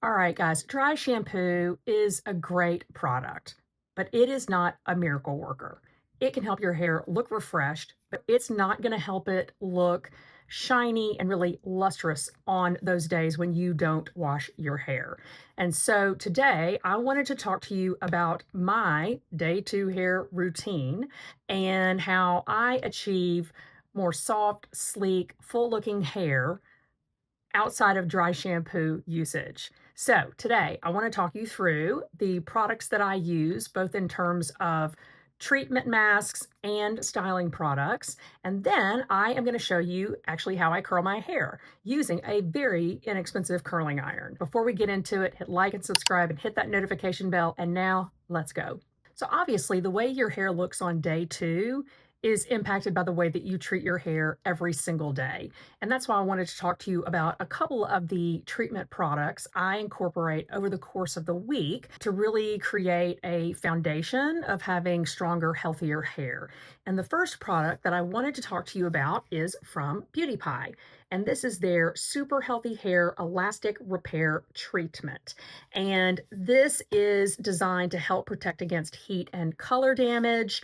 All right, guys, dry shampoo is a great product, but it is not a miracle worker. It can help your hair look refreshed, but it's not going to help it look shiny and really lustrous on those days when you don't wash your hair. And so today I wanted to talk to you about my day two hair routine and how I achieve more soft, sleek, full looking hair outside of dry shampoo usage. So, today I want to talk you through the products that I use, both in terms of treatment masks and styling products. And then I am going to show you actually how I curl my hair using a very inexpensive curling iron. Before we get into it, hit like and subscribe and hit that notification bell. And now let's go. So, obviously, the way your hair looks on day two is impacted by the way that you treat your hair every single day. And that's why I wanted to talk to you about a couple of the treatment products I incorporate over the course of the week to really create a foundation of having stronger, healthier hair. And the first product that I wanted to talk to you about is from Beauty Pie. And this is their Super Healthy Hair Elastic Repair Treatment. And this is designed to help protect against heat and color damage,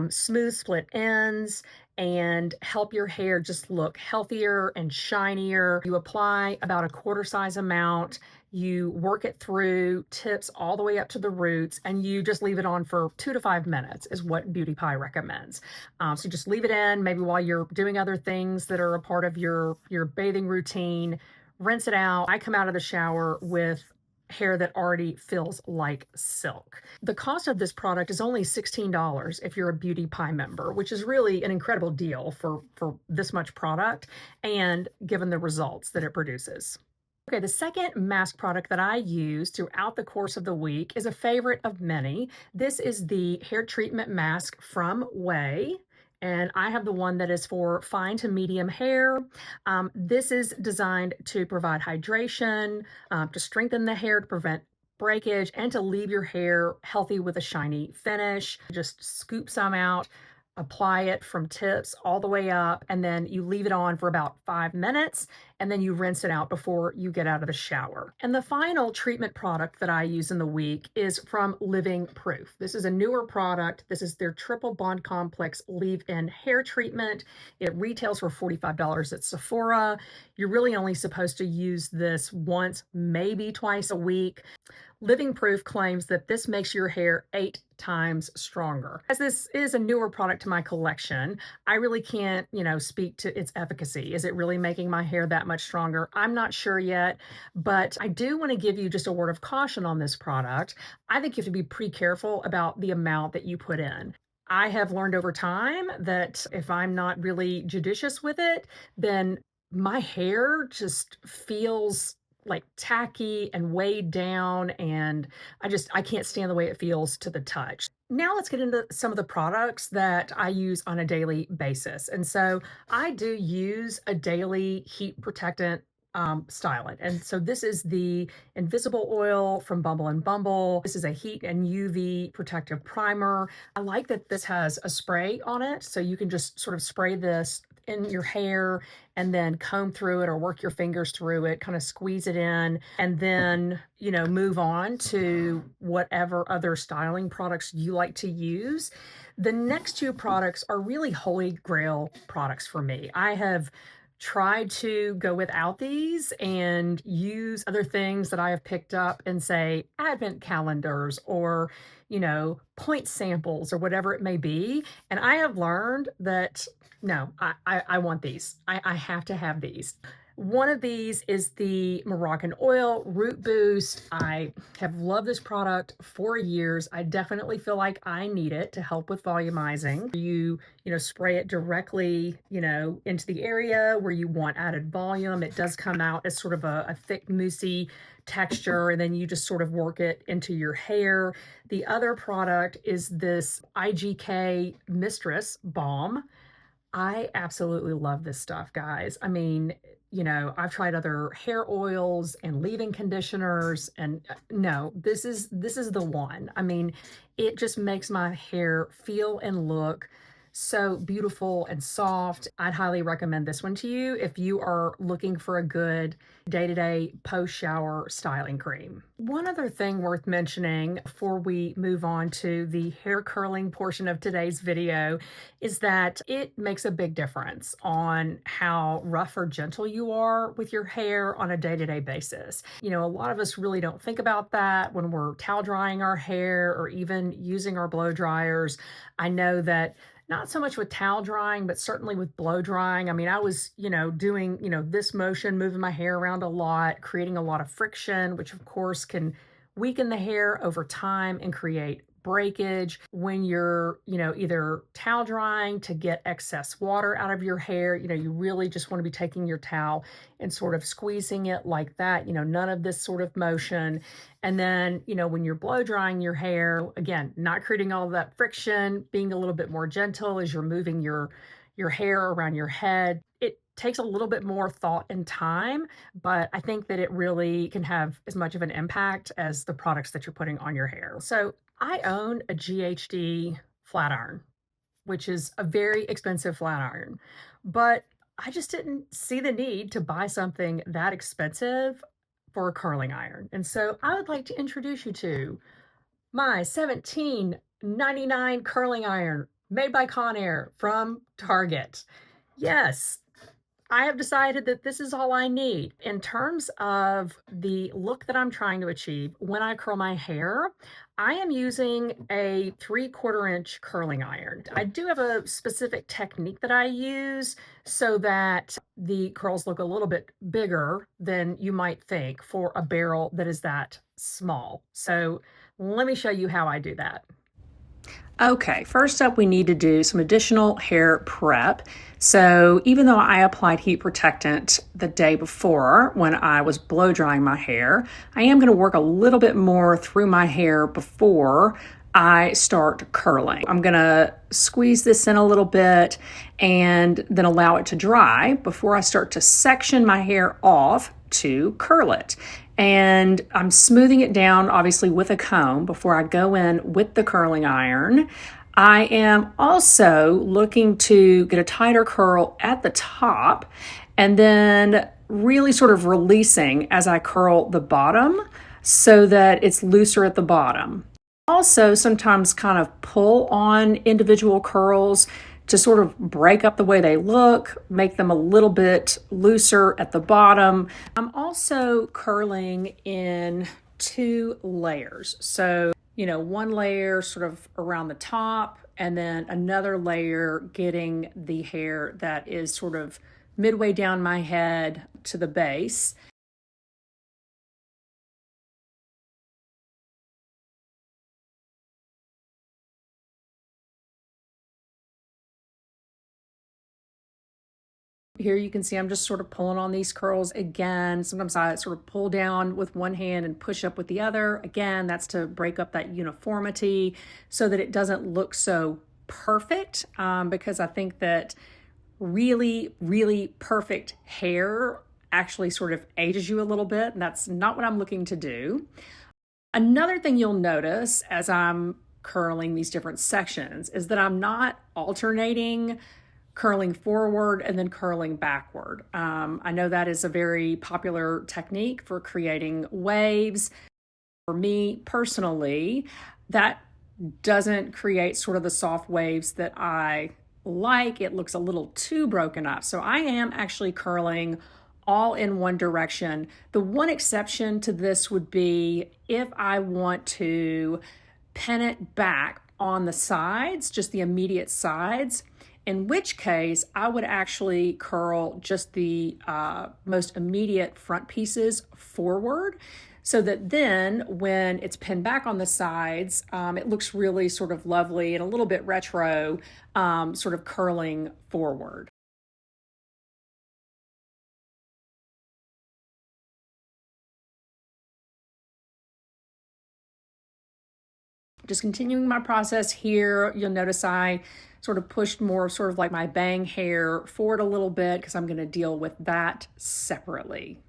smooth split ends, and help your hair just look healthier and shinier. You apply about a quarter size amount, you work it through tips all the way up to the roots, and you just leave it on for 2 to 5 minutes is what Beauty Pie recommends. So just leave it in, maybe while you're doing other things that are a part of your bathing routine. Rinse it out. I come out of the shower with hair that already feels like silk. The cost of this product is only $16 if you're a Beauty Pie member, which is really an incredible deal for this much product and given the results that it produces. Okay, the second mask product that I use throughout the course of the week is a favorite of many. This is the hair treatment mask from Way. And I have the one that is for fine to medium hair. This is designed to provide hydration, to strengthen the hair, to prevent breakage, and to leave your hair healthy with a shiny finish. Just scoop some out, apply it from tips all the way up, and then you leave it on for about 5 minutes, and then you rinse it out before you get out of the shower. And the final treatment product that I use in the week is from Living Proof. This is a newer product. This is their Triple Bond Complex Leave-In Hair Treatment. It retails for $45 at Sephora. You're really only supposed to use this once, maybe twice a week. Living Proof claims that this makes your hair 8 times stronger. As this is a newer product to my collection, I really can't, speak to its efficacy. Is it really making my hair that much stronger? I'm not sure yet, but I do want to give you just a word of caution on this product. I think you have to be pretty careful about the amount that you put in. I have learned over time that if I'm not really judicious with it, then my hair just feels like tacky and weighed down, and I can't stand the way it feels to the touch. Now let's get into some of the products that I use on a daily basis. And so I do use a daily heat protectant stylant. And so this is the Invisible Oil from Bumble and Bumble. This is a heat and UV protective primer. I like that this has a spray on it, so you can just sort of spray this in your hair and then comb through it or work your fingers through it, kind of squeeze it in, and then, move on to whatever other styling products you like to use. The next two products are really holy grail products for me. I have tried to go without these and use other things that I have picked up in, say, advent calendars or, point samples or whatever it may be. And I have learned that no, I want these. I have to have these. One of these is the Moroccan Oil Root Boost. I have loved this product for years. I definitely feel like I need it to help with volumizing. You spray it directly, into the area where you want added volume. It does come out as sort of a thick, moussey texture, and then you just sort of work it into your hair. The other product is this IGK Mistress Balm. I absolutely love this stuff, guys. I mean, I've tried other hair oils and leave-in conditioners, and no, this is the one. I mean, it just makes my hair feel and look So beautiful and soft. I'd highly recommend this one to you if you are looking for a good day-to-day post-shower styling cream. One other thing worth mentioning before we move on to the hair curling portion of today's video is that it makes a big difference on how rough or gentle you are with your hair on a day-to-day basis. You know, a lot of us really don't think about that when we're towel drying our hair or even using our blow dryers. I know that not so much with towel drying, but certainly with blow drying. I mean, I was, doing, this motion, moving my hair around a lot, creating a lot of friction, which of course can weaken the hair over time and create breakage. When you're, either towel drying to get excess water out of your hair, you really just want to be taking your towel and sort of squeezing it like that, none of this sort of motion. And then, when you're blow drying your hair, again, not creating all of that friction, being a little bit more gentle as you're moving your hair around your head. It takes a little bit more thought and time, but I think that it really can have as much of an impact as the products that you're putting on your hair. So I own a GHD flat iron, which is a very expensive flat iron, but I just didn't see the need to buy something that expensive for a curling iron. And so I would like to introduce you to my 17.99 curling iron made by Conair from Target. Yes, I have decided that this is all I need. In terms of the look that I'm trying to achieve when I curl my hair, I am using a 3/4 inch curling iron. I do have a specific technique that I use so that the curls look a little bit bigger than you might think for a barrel that is that small. So let me show you how I do that. Okay, first up, we need to do some additional hair prep. So even though I applied heat protectant the day before when I was blow drying my hair, I am going to work a little bit more through my hair before I start curling. I'm going to squeeze this in a little bit and then allow it to dry before I start to section my hair off to curl it. And I'm smoothing it down, obviously, with a comb before I go in with the curling iron. I am also looking to get a tighter curl at the top and then really sort of releasing as I curl the bottom so that it's looser at the bottom. Also, sometimes kind of pull on individual curls to sort of break up the way they look, make them a little bit looser at the bottom. I'm also curling in 2 layers. So, one layer sort of around the top, and then another layer getting the hair that is sort of midway down my head to the base. Here you can see I'm just sort of pulling on these curls again. Sometimes I sort of pull down with one hand and push up with the other. Again, that's to break up that uniformity so that it doesn't look so perfect, because I think that really, really perfect hair actually sort of ages you a little bit, and that's not what I'm looking to do. Another thing you'll notice as I'm curling these different sections is that I'm not alternating curling forward and then curling backward. I know that is a very popular technique for creating waves. For me personally, that doesn't create sort of the soft waves that I like. It looks a little too broken up. So I am actually curling all in one direction. The one exception to this would be if I want to pin it back on the sides, just the immediate sides, in which case I would actually curl just the most immediate front pieces forward so that then when it's pinned back on the sides, it looks really sort of lovely and a little bit retro, sort of curling forward. Just continuing my process here, you'll notice I sort of pushed more sort of like my bang hair forward a little bit because I'm going to deal with that separately.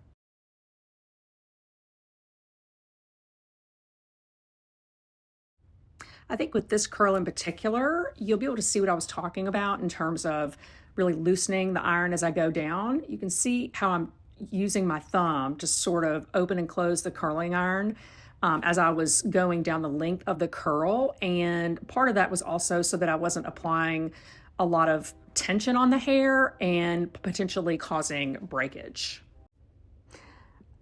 I think with this curl in particular, you'll be able to see what I was talking about in terms of really loosening the iron as I go down. You can see how I'm using my thumb to sort of open and close the curling iron as I was going down the length of the curl. And part of that was also so that I wasn't applying a lot of tension on the hair and potentially causing breakage.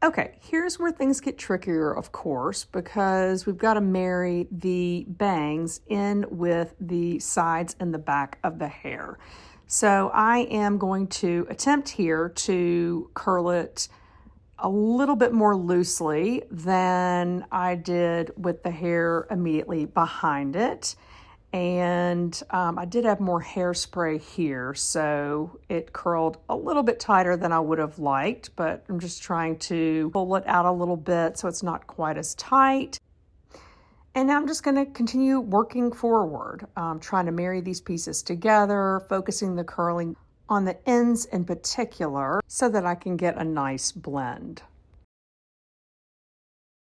Okay, here's where things get trickier, of course, because we've got to marry the bangs in with the sides and the back of the hair. So I am going to attempt here to curl it a little bit more loosely than I did with the hair immediately behind it. And I did have more hairspray here, so it curled a little bit tighter than I would have liked, but I'm just trying to pull it out a little bit so it's not quite as tight. And now I'm just going to continue working forward, trying to marry these pieces together, focusing the curling on the ends in particular so that I can get a nice blend.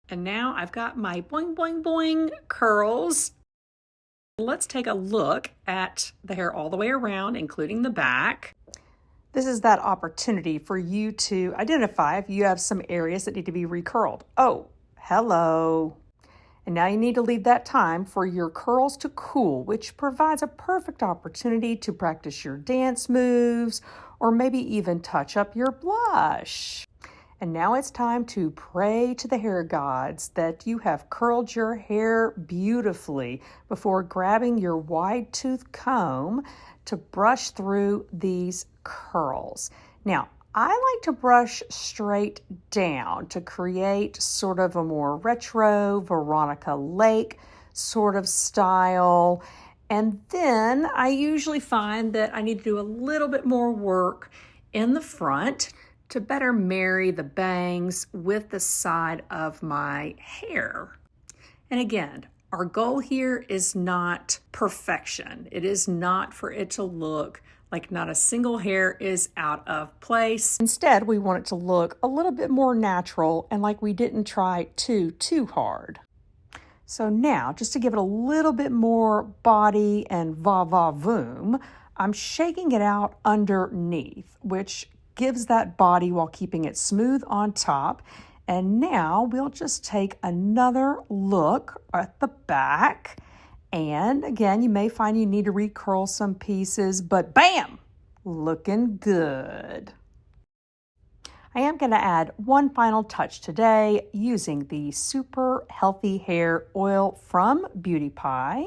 And now I've got my boing, boing, boing curls. Let's take a look at the hair all the way around, including the back. This is that opportunity for you to identify if you have some areas that need to be recurled. Oh, hello. And now you need to leave that time for your curls to cool, which provides a perfect opportunity to practice your dance moves or maybe even touch up your blush. And now it's time to pray to the hair gods that you have curled your hair beautifully before grabbing your wide tooth comb to brush through these curls. Now, I like to brush straight down to create sort of a more retro Veronica Lake sort of style. And then I usually find that I need to do a little bit more work in the front to better marry the bangs with the side of my hair. And again, our goal here is not perfection. It is not for it to look like not a single hair is out of place. Instead, we want it to look a little bit more natural and like we didn't try too hard. So now, just to give it a little bit more body and va-va-voom, I'm shaking it out underneath, which gives that body while keeping it smooth on top. And now we'll just take another look at the back. And again, you may find you need to recurl some pieces, but bam, looking good. I am going to add one final touch today using the Super Healthy Hair Oil from Beauty Pie.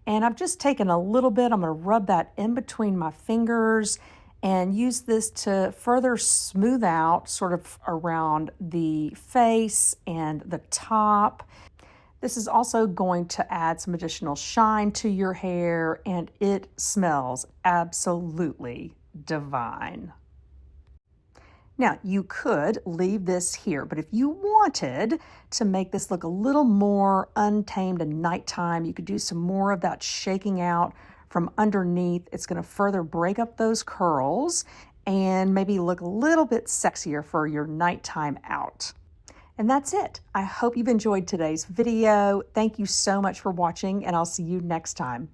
And I've just taken a little bit, I'm going to rub that in between my fingers and use this to further smooth out sort of around the face and the top. This is also going to add some additional shine to your hair, and it smells absolutely divine. Now, you could leave this here, but if you wanted to make this look a little more untamed and nighttime, you could do some more of that shaking out from underneath. It's going to further break up those curls and maybe look a little bit sexier for your nighttime out. And that's it. I hope you've enjoyed today's video. Thank you so much for watching, and I'll see you next time.